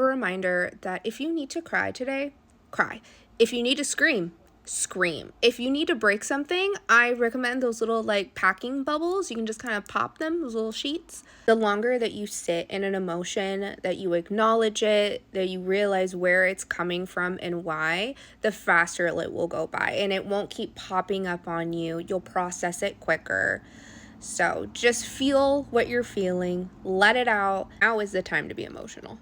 A reminder that if you need to cry today, cry. If you need to scream, scream. If you need to break something, I recommend those little like packing bubbles. You can just kind of pop them, those little sheets. The longer that you sit in an emotion, that you acknowledge it, that you realize where it's coming from and why, the faster it will go by and it won't keep popping up on you. You'll process it quicker. So just feel what you're feeling, let it out. Now is the time to be emotional.